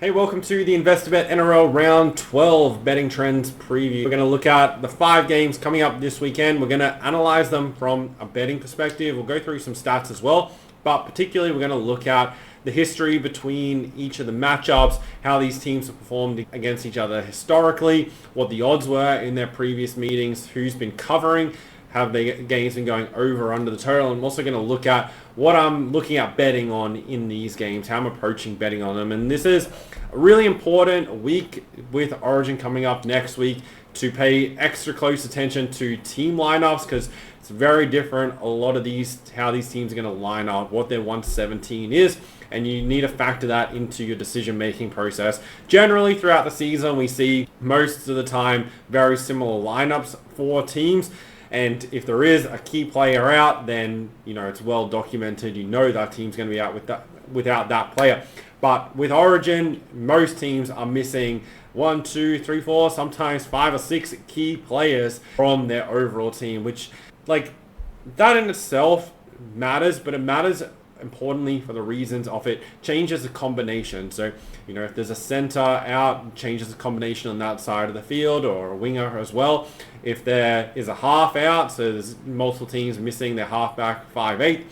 Hey, welcome to the investor.bet NRL round 12 betting trends preview. We're going to look at the 5 games coming up this weekend. We're going to analyze them from a betting perspective. We'll go through some stats as well, but particularly we're going to look at the history between each of the matchups, how these teams have performed against each other historically, what the odds were in their previous meetings, who's been covering, have the games been going over or under the total. I'm also going to look at what I'm looking at betting on in these games, how I'm approaching betting on them. And this is a really important week with Origin coming up next week to pay extra close attention to team lineups, because it's very different. A lot of how these teams are going to line up, what their 117 is, and you need to factor that into your decision-making process. Generally, throughout the season, we see most of the time very similar lineups for teams. And if there is a key player out, then it's well documented. That team's going to be out without that player. But with Origin, most teams are missing 1, 2, 3, 4, sometimes 5 or 6 key players from their overall team, which that in itself matters, but it matters importantly for the reasons of it changes the combination. So if there's a center out, changes the combination on that side of the field, or a winger as well. If there is a half out, so there's multiple teams missing their halfback 5/8,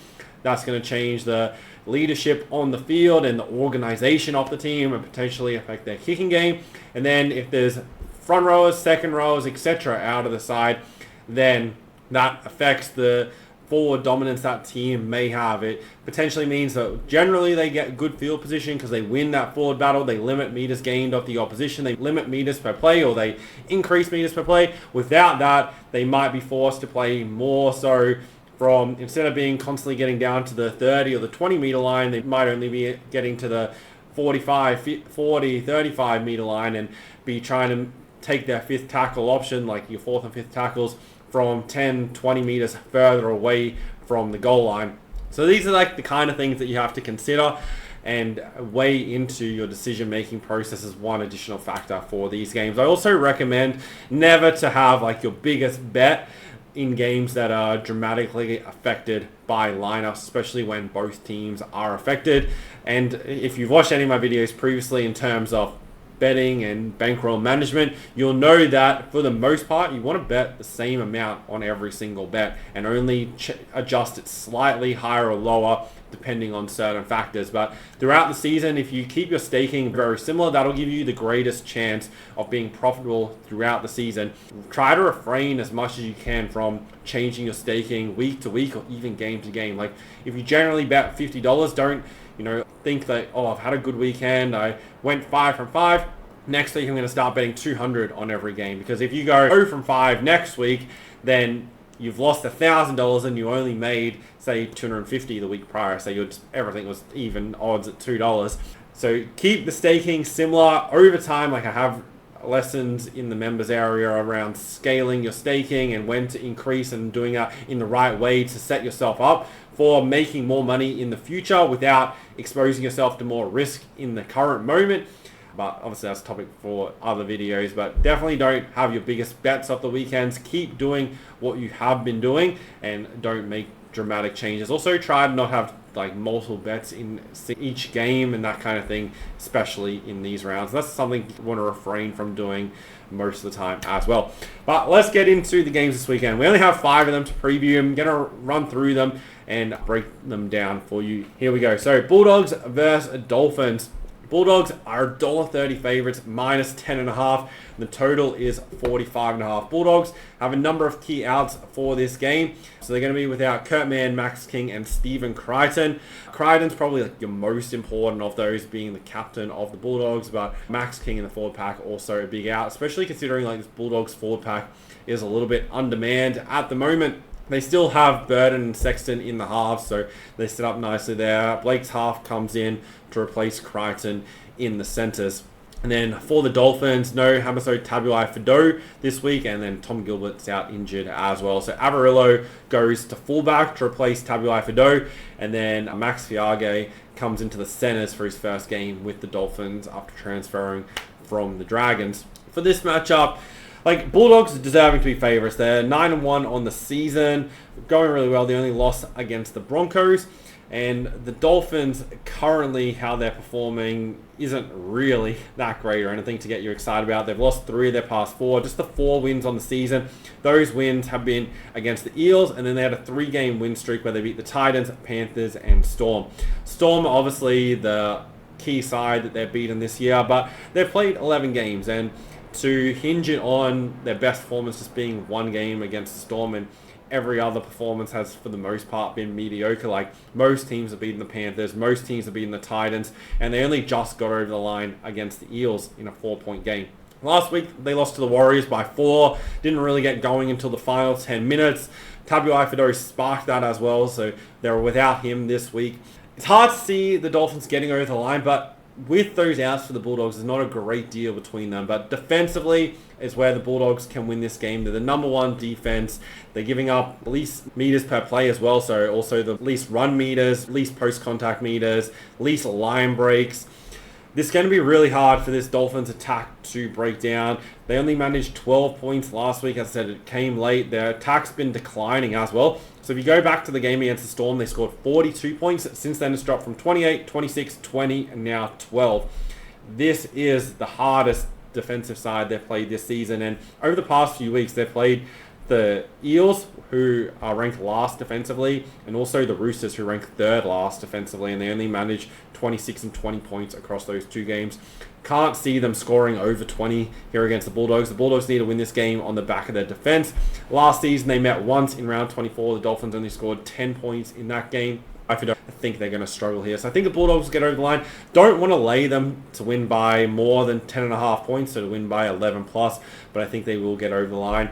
that's going to change the leadership on the field and the organization of the team and potentially affect their kicking game. And then if there's front rowers, second rowers, etc. out of the side, then that affects the forward dominance that team may have. It potentially means that generally they get good field position because they win that forward battle. They limit meters gained off the opposition. They limit meters per play, or they increase meters per play. Without that, they might be forced to play more so from, instead of being constantly getting down to the 30 or the 20 meter line, they might only be getting to the 45, 40, 35 meter line and be trying to take their fifth tackle option, like your fourth and fifth tackles, from 10, 20 meters further away from the goal line. So these are the kind of things that you have to consider and weigh into your decision-making process as one additional factor for these games. I also recommend never to have your biggest bet in games that are dramatically affected by lineups, especially when both teams are affected. And if you've watched any of my videos previously in terms of betting and bankroll management, you'll know that for the most part you want to bet the same amount on every single bet and only adjust it slightly higher or lower depending on certain factors. But throughout the season, if you keep your staking very similar, that'll give you the greatest chance of being profitable throughout the season. Try to refrain as much as you can from changing your staking week to week or even game to game. If you generally bet $50, don't think that, I've had a good weekend, I went 5 from 5. Next week I'm going to start betting 200 on every game, because if you go 0 from 5 next week, then you've lost $1,000 and you only made, say, $250 the week prior. So everything was even odds at $2. So keep the staking similar over time. I have lessons in the members area around scaling your staking and when to increase, and doing that in the right way to set yourself up for making more money in the future without exposing yourself to more risk in the current moment. But obviously that's a topic for other videos. But definitely don't have your biggest bets off the weekends. Keep doing what you have been doing and don't make dramatic changes. Also try to not have multiple bets in each game and that kind of thing, especially in these rounds. That's something you want to refrain from doing most of the time as well. But let's get into the games this weekend. We only have 5 of them to preview. I'm going to run through them and break them down for you. Here we go. So Bulldogs versus Dolphins. Bulldogs are $1.30 favorites, minus 10.5. The total is 45.5. Bulldogs have a number of key outs for this game. So they're going to be without Kurt Mann, Max King, and Stephen Crichton. Crichton's probably your most important of those, being the captain of the Bulldogs, but Max King in the forward pack also a big out, especially considering this Bulldogs forward pack is a little bit undermanned at the moment. They still have Burden and Sexton in the halves, so they set up nicely there. Blake's half comes in to replace Crichton in the centres. And then for the Dolphins, no Hamiso Tabuai-Fidow this week, and then Tom Gilbert's out injured as well. So Avarillo goes to fullback to replace Tabuai-Fidow, and then Max Fiage comes into the centres for his first game with the Dolphins after transferring from the Dragons. For this matchup, Bulldogs are deserving to be favourites. They're 9-1 on the season, going really well. The only loss against the Broncos. And the Dolphins, currently how they're performing isn't really that great or anything to get you excited about. They've lost 3 of their past 4, just the 4 wins on the season. Those wins have been against the Eels, and then they had a 3-game win streak where they beat the Titans, Panthers, and Storm. Storm, obviously, the key side that they've beaten this year, but they've played 11 games, and to hinge it on their best performance just being 1 game against the Storm, and every other performance has, for the most part, been mediocre. Like, most teams have beaten the Panthers, most teams have beaten the Titans, and they only just got over the line against the Eels in a 4-point game. Last week, they lost to the Warriors by 4. Didn't really get going until the final 10 minutes. Tabuai-Fidow sparked that as well, so they were without him this week. It's hard to see the Dolphins getting over the line, but with those outs for the Bulldogs, there's not a great deal between them. But defensively is where the Bulldogs can win this game. They're the number 1 defense. They're giving up least meters per play as well. So also the least run meters, least post-contact meters, least line breaks. This is going to be really hard for this Dolphins attack to break down. They only managed 12 points last week. As I said, it came late. Their attack's been declining as well. So if you go back to the game against the Storm, they scored 42 points. Since then, it's dropped from 28, 26, 20, and now 12. This is the hardest defensive side they've played this season. And over the past few weeks, they've played the Eels, who are ranked last defensively, and also the Roosters, who rank 3rd last defensively, and they only manage 26 and 20 points across those 2 games. Can't see them scoring over 20 here against the Bulldogs. The Bulldogs need to win this game on the back of their defense. Last season, they met once in round 24. The Dolphins only scored 10 points in that game. I think they're going to struggle here. So I think the Bulldogs will get over the line. Don't want to lay them to win by more than 10.5 points, so to win by 11 plus, but I think they will get over the line.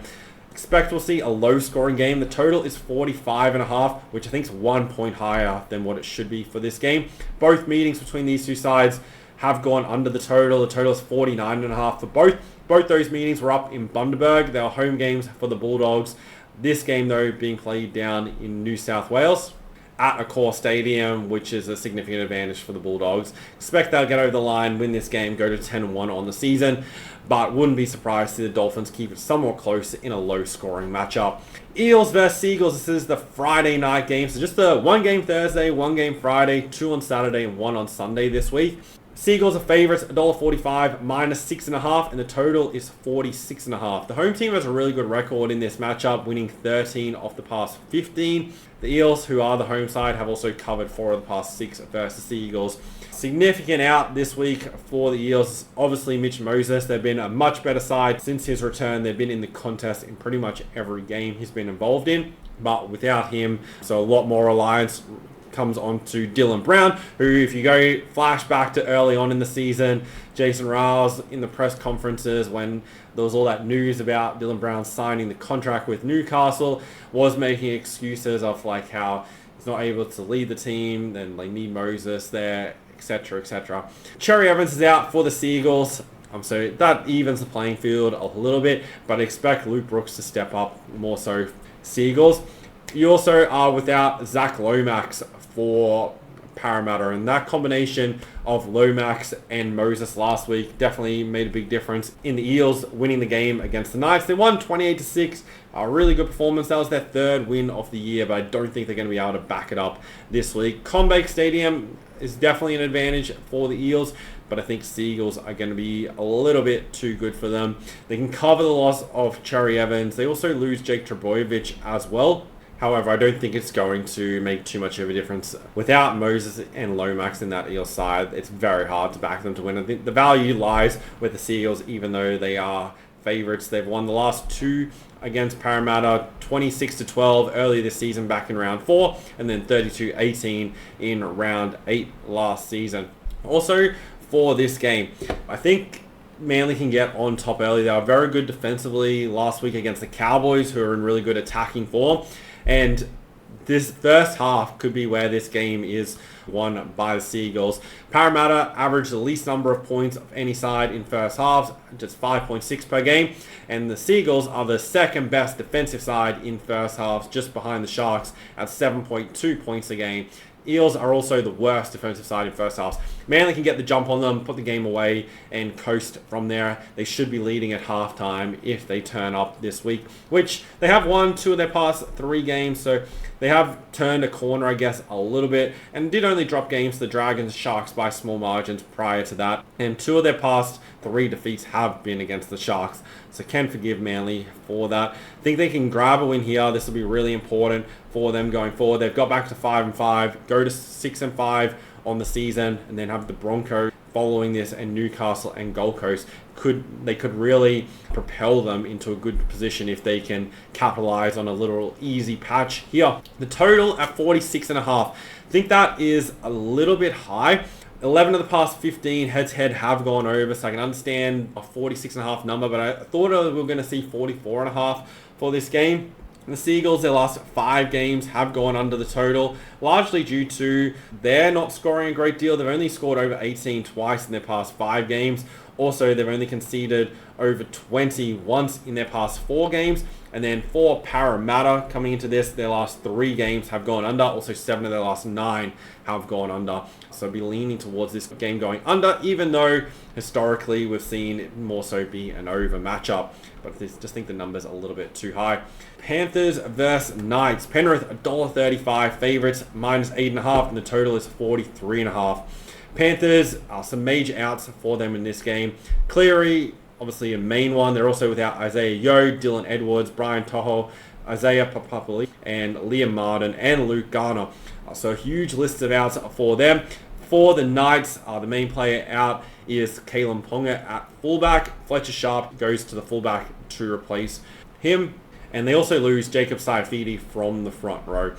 Expect we'll see a low-scoring game. The total is 45.5, which I think is 1 point higher than what it should be for this game. Both meetings between these two sides have gone under the total. The total is 49.5 for both. Both those meetings were up in Bundaberg. They were home games for the Bulldogs. This game, though, being played down in New South Wales at a core stadium, which is a significant advantage for the Bulldogs. Expect they'll get over the line, win this game, go to 10-1 on the season, but wouldn't be surprised to see the Dolphins keep it somewhat close in a low-scoring matchup. Eels versus Seagulls. This is the Friday night game, so just the 1 game Thursday, 1 game Friday, 2 on Saturday, and 1 on Sunday this week. Seagulls are favourites, $1.45, -6.5, and the total is 46.5. The home team has a really good record in this matchup, winning 13 of the past 15. The Eels, who are the home side, have also covered 4 of the past 6 versus the Eagles. Significant out this week for the Eels, obviously Mitch Moses. They've been a much better side since his return. They've been in the contest in pretty much every game he's been involved in, but without him, so a lot more reliance comes on to Dylan Brown, who, if you go flashback to early on in the season, Jason Riles in the press conferences when there was all that news about Dylan Brown signing the contract with Newcastle, was making excuses of like how he's not able to lead the team and they need Moses there, etc., etc. Cherry Evans is out for the Seagulls. So that evens the playing field a little bit, but I expect Luke Brooks to step up more so Seagulls. You also are without Zach Lomax for Parramatta, and that combination of Lomax and Moses last week definitely made a big difference in the Eels winning the game against the Knights. They won 28-6, a really good performance. That was their 3rd win of the year, but I don't think they're going to be able to back it up this week. Combank Stadium is definitely an advantage for the Eels, but I think Seagulls are going to be a little bit too good for them. They can cover the loss of Cherry Evans. They also lose Jake Trbojevic as well. However, I don't think it's going to make too much of a difference. Without Moses and Lomax in that Eels side, it's very hard to back them to win. I think the value lies with the Seagulls, even though they are favourites. They've won the last 2 against Parramatta, 26-12 earlier this season back in round 4, and then 32-18 in round 8 last season. Also, for this game, I think Manly can get on top early. They were very good defensively last week against the Cowboys, who are in really good attacking form. And this first half could be where this game is won by the Seagulls. Parramatta averaged the least number of points of any side in first halves, just 5.6 per game. And the Seagulls are the 2nd best defensive side in first halves, just behind the Sharks at 7.2 points a game. Eels are also the worst defensive side in first halves. Manly can get the jump on them, put the game away, and coast from there. They should be leading at halftime if they turn up this week, which they have won 2 of their past 3 games, so they have turned a corner, I guess, a little bit, and did only drop games to the Dragons, Sharks by small margins prior to that, and 2 of their past 3 defeats have been against the Sharks, so can forgive Manly for that. I think they can grab a win here. This will be really important for them going forward. They've got back to 5-5, go to 6-5 on the season, and then have the Broncos following this, and Newcastle and Gold Coast could really propel them into a good position if they can capitalize on a little easy patch here. The total at 46.5. I think that is a little bit high. 11 of the past 15 head-to-head have gone over, so I can understand a 46.5 number, but I thought we were going to see 44.5 for this game. The Seagulls, their last 5 games have gone under the total, largely due to they're not scoring a great deal. They've only scored over 18 twice in their past 5 games. Also, they've only conceded over 20 once in their past 4 games. And then for Parramatta, coming into this, their last 3 games have gone under. Also, 7 of their last 9 have gone under. So I'll be leaning towards this game going under, even though historically we've seen it more so be an over matchup. But I just think the number's a little bit too high. Panthers versus Knights. Penrith, $1.35 favourites, minus 8.5, and the total is 43.5. Panthers are some major outs for them in this game. Cleary, obviously a main one. They're also without Isaiah Yeo, Dylan Edwards, Brian Toho, Isaiah Papapoli, and Liam Martin, and Luke Garner. So a huge list of outs for them. For the Knights, the main player out is Kalen Ponga at fullback. Fletcher Sharp goes to the fullback to replace him. And they also lose Jacob Saifidi from the front row.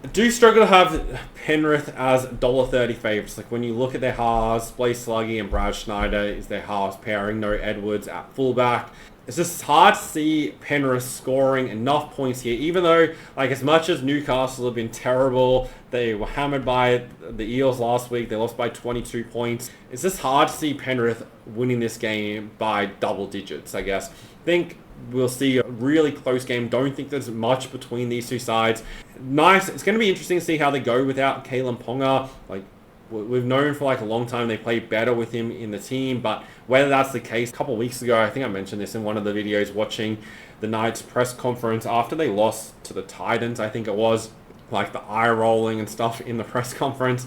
I do struggle to have Penrith as $1.30 favourites. Like when you look at their halves, Blaze Sluggy and Brad Schneider is their halves pairing. No Edwards at fullback. It's just hard to see Penrith scoring enough points here, even though, like, as much as Newcastle have been terrible, they were hammered by the Eels last week, they lost by 22 points. It's just hard to see Penrith winning this game by double digits, I guess. I think we'll see a really close game. Don't think there's much between these two sides. Nice. It's going to be interesting to see how they go without Kalen Ponga. Like, we've known for like a long time they play better with him in the team, but whether that's the case, a couple of weeks ago, I think I mentioned this in one of the videos, watching the Knights press conference after they lost to the Titans, I think it was, like the eye rolling and stuff in the press conference.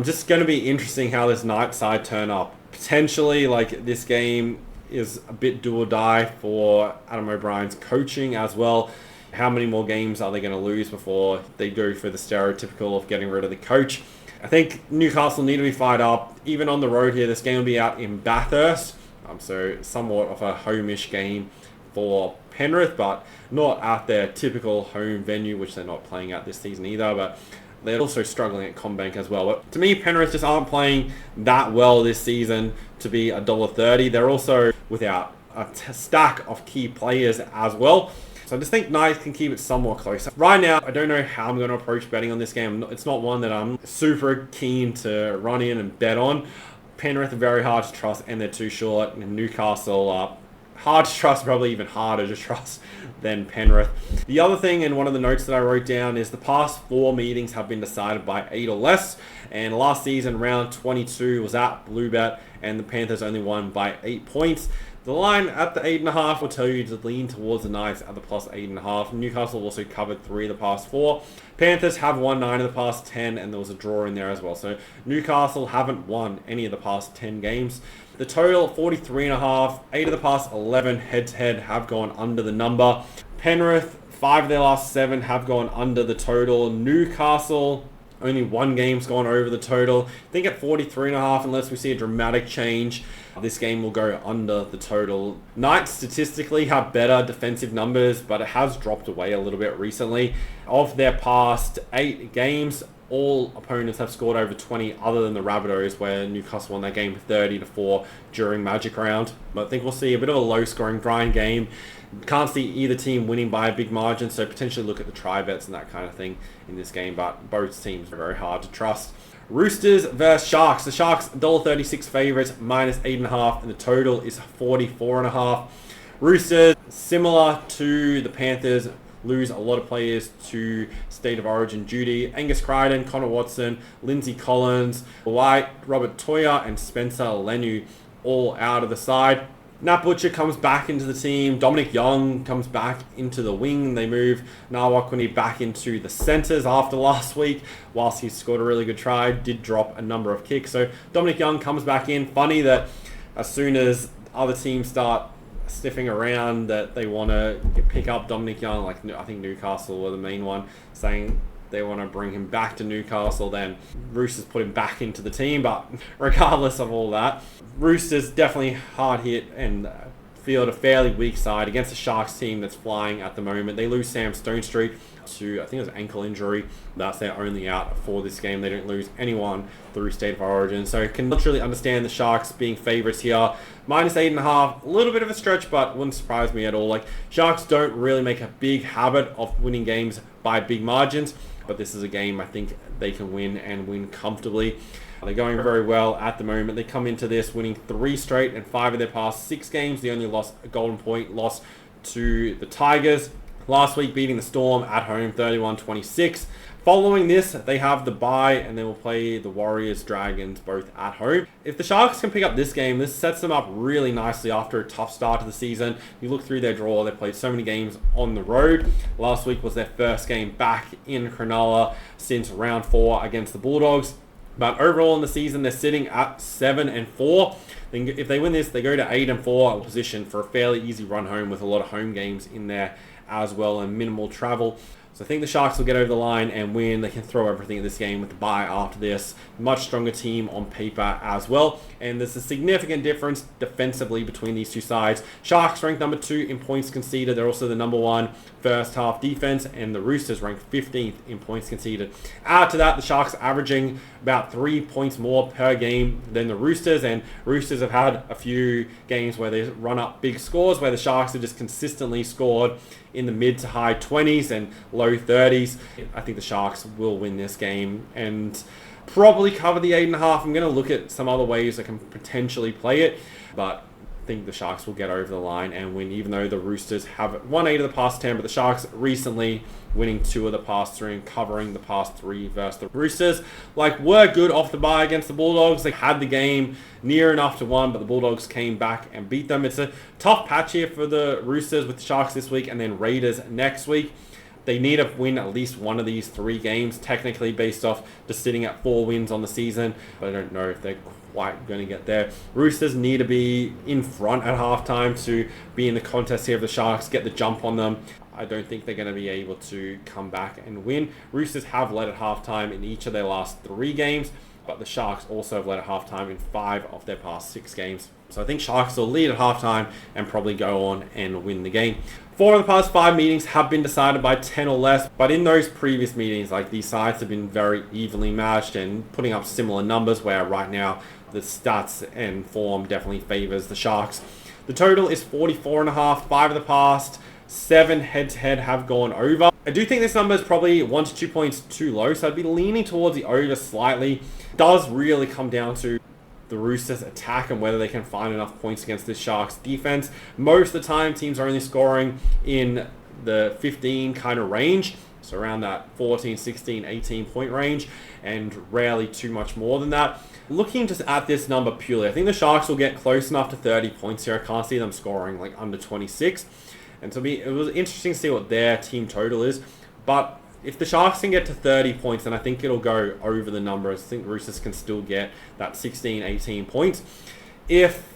Just going to be interesting how this Knights side turn up. Potentially, like, this game is a bit do or die for Adam O'Brien's coaching as well. How many more games are they going to lose before they go for the stereotypical of getting rid of the coach? I think Newcastle need to be fired up. Even on the road here, this game will be out in Bathurst. So somewhat of a home-ish game for Penrith, but not at their typical home venue, which they're not playing at this season either. But they're also struggling at CommBank as well. But to me, Penrith just aren't playing that well this season to be $1.30. They're also without a stack of key players as well. So I just think Knights can keep it somewhat close. Right now, I don't know how I'm going to approach betting on this game. It's not one that I'm super keen to run in and bet on. Penrith are very hard to trust, and they're too short. And Newcastle, hard to trust, probably even harder to trust than Penrith. The other thing, and one of the notes that I wrote down, is the past 4 meetings have been decided by 8 or less. And last season, round 22 was at Bluebet, and the Panthers only won by 8 points. The line at the 8.5 will tell you to lean towards the Knights at the plus 8.5. Newcastle also covered 3 of the past 4. Panthers have won 9 of the past 10, and there was a draw in there as well. So Newcastle haven't won any of the past 10 games. The total, 43.5. 8 of the past 11 head-to-head have gone under the number. Penrith, 5 of their last 7 have gone under the total. Newcastle, only 1 game's gone over the total. I think at 43.5, unless we see a dramatic change, this game will go under the total. Knights statistically have better defensive numbers, but it has dropped away a little bit recently. Of their past 8 games, all opponents have scored over 20 other than the Rabbitohs, where Newcastle won that game 30-4 during Magic Round. But I think we'll see a bit of a low-scoring grind game. Can't see either team winning by a big margin, so potentially look at the try bets and that kind of thing in this game, but both teams are very hard to trust. Roosters versus Sharks. The Sharks, $1.36 favourites, minus 8.5, and the total is 44.5. Roosters, similar to the Panthers, lose a lot of players to State of Origin duty. Angus Crichton, Connor Watson, Lindsay Collins, White, Robert Toya, and Spencer Lenu all out of the side. Nat Butcher comes back into the team. Dominic Young comes back into the wing. They move Nawakuni back into the centres after last week. Whilst he scored a really good try, did drop a number of kicks. So Dominic Young comes back in. Funny that as soon as other teams start sniffing around that they want to pick up Dominic Young, like I think Newcastle were the main one, saying they want to bring him back to Newcastle, then Roosters put him back into the team. But regardless of all that, Roosters definitely hard hit and field a fairly weak side against the Sharks team that's flying at the moment. They lose Sam Stonestreet to, I think it was ankle injury. That's their only out for this game. They don't lose anyone through State of Origin. So I can literally understand the Sharks being favourites here. -8.5, a little bit of a stretch, but wouldn't surprise me at all. Like, Sharks don't really make a big habit of winning games by big margins, but this is a game I think they can win and win comfortably. They're going very well at the moment. They come into this winning 3 straight and 5 of their past 6 games. The only loss, a Golden Point loss to the Tigers. Last week beating the Storm at home 31-26. Following this, they have the bye and they will play the Warriors, Dragons, both at home. If the Sharks can pick up this game, this sets them up really nicely after a tough start to the season. You look through their draw, they played so many games on the road. Last week was their first game back in Cronulla since round 4 against the Bulldogs. But overall in the season, they're sitting at 7-4. If they win this, they go to 8-4, a position for a fairly easy run home with a lot of home games in there as well and minimal travel. So I think the Sharks will get over the line and win. They can throw everything at this game with the bye after this. Much stronger team on paper as well. And there's a significant difference defensively between these two sides. Sharks ranked number 2 in points conceded. They're also the number 1 first half defense. And the Roosters ranked 15th in points conceded. Add to that, the Sharks averaging about 3 points more per game than the Roosters. And Roosters have had a few games where they run up big scores, where the Sharks have just consistently scored in the mid to high 20s and low 30s. I think the Sharks will win this game and probably cover the 8.5. I'm going to look at some other ways I can potentially play it, but I think the Sharks will get over the line and win, even though the Roosters have won 8 of the past 10, but the Sharks recently winning 2 of the past 3 and covering the past 3 versus the Roosters. Were good off the bye against the Bulldogs. They had the game near enough to win, but the Bulldogs came back and beat them. It's a tough patch here for the Roosters with the Sharks this week and then Raiders next week. They need to win at least one of these 3 games, technically based off just sitting at 4 wins on the season, but I don't know if they're quite going to get there. Roosters need to be in front at halftime to be in the contest here of the Sharks, get the jump on them. I don't think they're going to be able to come back and win. Roosters have led at halftime in each of their last 3 games, but the Sharks also have led at halftime in 5 of their past 6 games. So I think Sharks will lead at halftime and probably go on and win the game. 4 of the past 5 meetings have been decided by 10 or less, but in those previous meetings, these sides have been very evenly matched and putting up similar numbers, where right now the stats and form definitely favors the Sharks. The total is 44.5, 5 of the past 7 head-to-head have gone over. I do think this number is probably 1 to 2 points too low, so I'd be leaning towards the over slightly. It does really come down to the Roosters attack and whether they can find enough points against this Sharks defense. Most of the time, teams are only scoring in the 15 kind of range, so around that 14, 16, 18 point range, and rarely too much more than that. Looking just at this number purely, I think the Sharks will get close enough to 30 points here. I can't see them scoring under 26. And to me, it was interesting to see what their team total is. But if the Sharks can get to 30 points, then I think it'll go over the numbers. I think Roosters can still get that 16, 18 points. If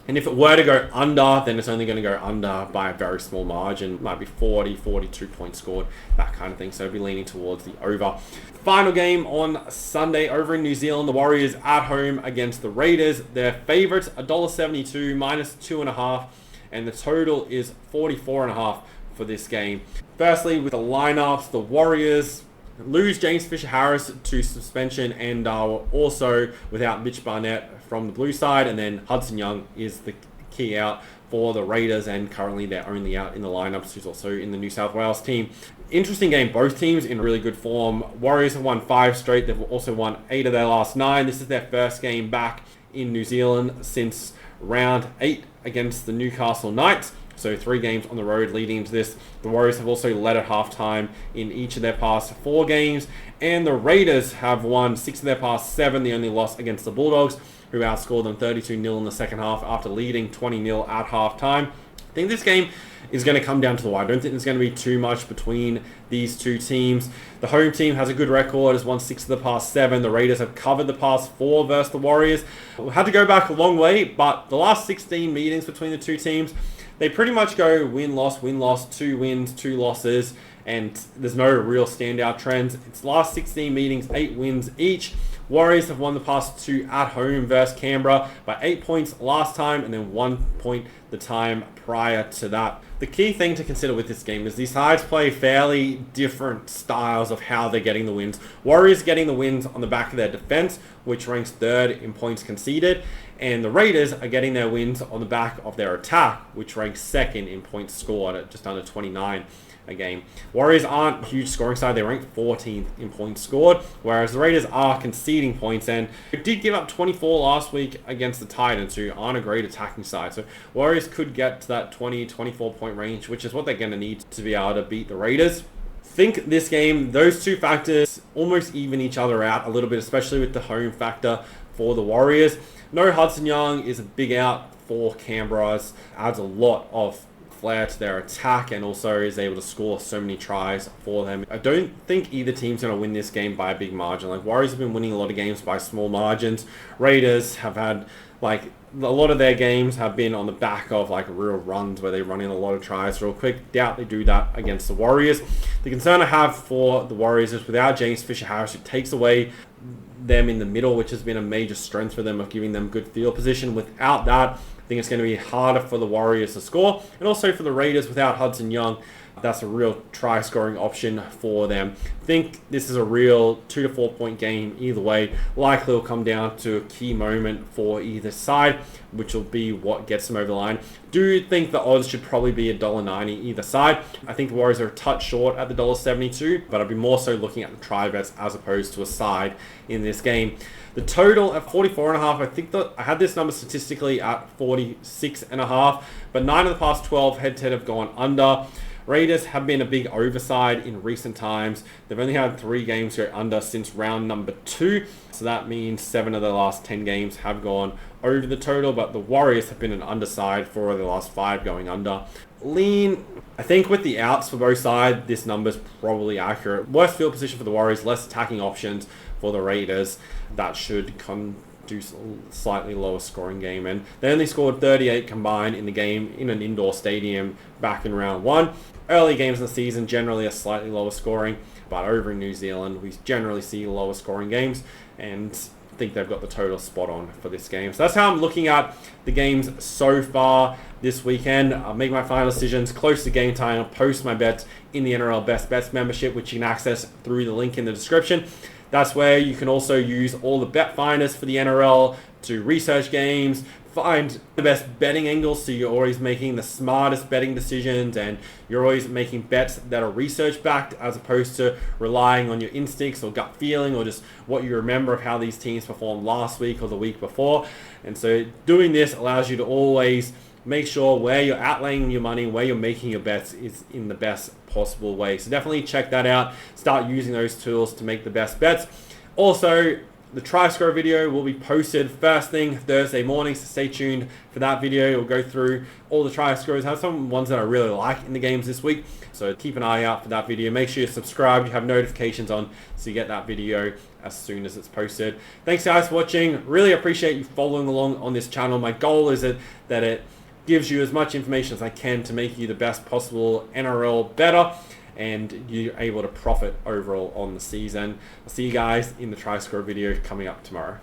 it were to go under, then it's only going to go under by a very small margin. It might be 40, 42 points scored, that kind of thing. So I'd be leaning towards the over. Final game on Sunday over in New Zealand. The Warriors at home against the Raiders. Their favourites, $1.72, -2.5. And the total is 44.5 for this game. Firstly, with the lineups, the Warriors lose James Fisher-Harris to suspension and are also without Mitch Barnett from the blue side. And then Hudson Young is the key out for the Raiders, and currently they're only out in the lineups, who's also in the New South Wales team. Interesting game. Both teams in really good form. Warriors have won 5 straight. They've also won 8 of their last 9. This is their first game back in New Zealand since round 8 against the Newcastle Knights. So 3 games on the road leading into this. The Warriors have also led at halftime in each of their past 4 games. And the Raiders have won 6 of their past 7. The only loss against the Bulldogs, who outscored them 32-0 in the second half after leading 20-0 at halftime. I think this game is going to come down to the wire. I don't think there's going to be too much between these two teams. The home team has a good record, has won 6 of the past 7. The Raiders have covered the past 4 versus the Warriors. We had to go back a long way, but the last 16 meetings between the two teams, they pretty much go win-loss, 2 wins, 2 losses, and there's no real standout trends. It's last 16 meetings, 8 wins each. Warriors have won the past 2 at home versus Canberra by 8 points last time and then 1 point the time prior to that. The key thing to consider with this game is these sides play fairly different styles of how they're getting the wins. Warriors getting the wins on the back of their defense, which ranks 3rd in points conceded, and the Raiders are getting their wins on the back of their attack, which ranks 2nd in points scored at just under 29 a game. Warriors aren't a huge scoring side. They rank 14th in points scored, whereas the Raiders are conceding points, and it did give up 24 last week against the Titans, who aren't a great attacking side. So Warriors could get to that 20-24 point range, which is what they're going to need to be able to beat the Raiders. Think this game, those 2 factors almost even each other out a little bit, especially with the home factor for the Warriors. No Hudson Young is a big out for Canberra's, adds a lot of flair to their attack and also is able to score so many tries for them. I don't think either team's going to win this game by a big margin. Like, Warriors have been winning a lot of games by small margins. Raiders have had, like, a lot of their games have been on the back of like real runs where they run in a lot of tries real quick. Doubt they do that against the Warriors. The concern I have for the Warriors is without James Fisher-Harris, it takes away them in the middle, which has been a major strength for them of giving them good field position. Without that, I think it's going to be harder for the Warriors to score, and also for the Raiders without Hudson Young. That's a real try-scoring option for them. I think this is a real 2 to 4 point game either way. Likely will come down to a key moment for either side, which will be what gets them over the line. Do think the odds should probably be $1.90 either side. I think the Warriors are a touch short at the $1.72, but I'd be more so looking at the try bets as opposed to a side in this game. The total at 44.5, I think that I had this number statistically at 46.5, but 9 of the past 12 head-to-head have gone under. Raiders have been a big overside in recent times. They've only had 3 games go under since round number 2. So that means 7 of the last 10 games have gone over the total. But the Warriors have been an underside for the last 5 going under. Lean, I think with the outs for both sides, this number's probably accurate. Worse field position for the Warriors, less attacking options for the Raiders. That should come do slightly lower scoring game, and they only scored 38 combined in the game in an indoor stadium back in round 1. Early games in the season generally are slightly lower scoring, but over in New Zealand we generally see lower scoring games, and I think they've got the total spot on for this game. So that's how I'm looking at the games so far this weekend. I'll make my final decisions close to game time. I'll post my bets in the NRL Best Bets membership, which you can access through the link in the description. That's where you can also use all the bet finders for the NRL to research games, find the best betting angles, so you're always making the smartest betting decisions and you're always making bets that are research backed as opposed to relying on your instincts or gut feeling or just what you remember of how these teams performed last week or the week before. And so doing this allows you to always make sure where you're outlaying your money, where you're making your bets is in the best possible way. So definitely check that out. Start using those tools to make the best bets. Also, the try score video will be posted first thing Thursday morning, so stay tuned for that video. We'll go through all the try scores. I have some ones that I really like in the games this week, so keep an eye out for that video. Make sure you're subscribed, you have notifications on, so you get that video as soon as it's posted. Thanks guys for watching. Really appreciate you following along on this channel. My goal is that it gives you as much information as I can to make you the best possible NRL better, and you're able to profit overall on the season. I'll see you guys in the try score video coming up tomorrow.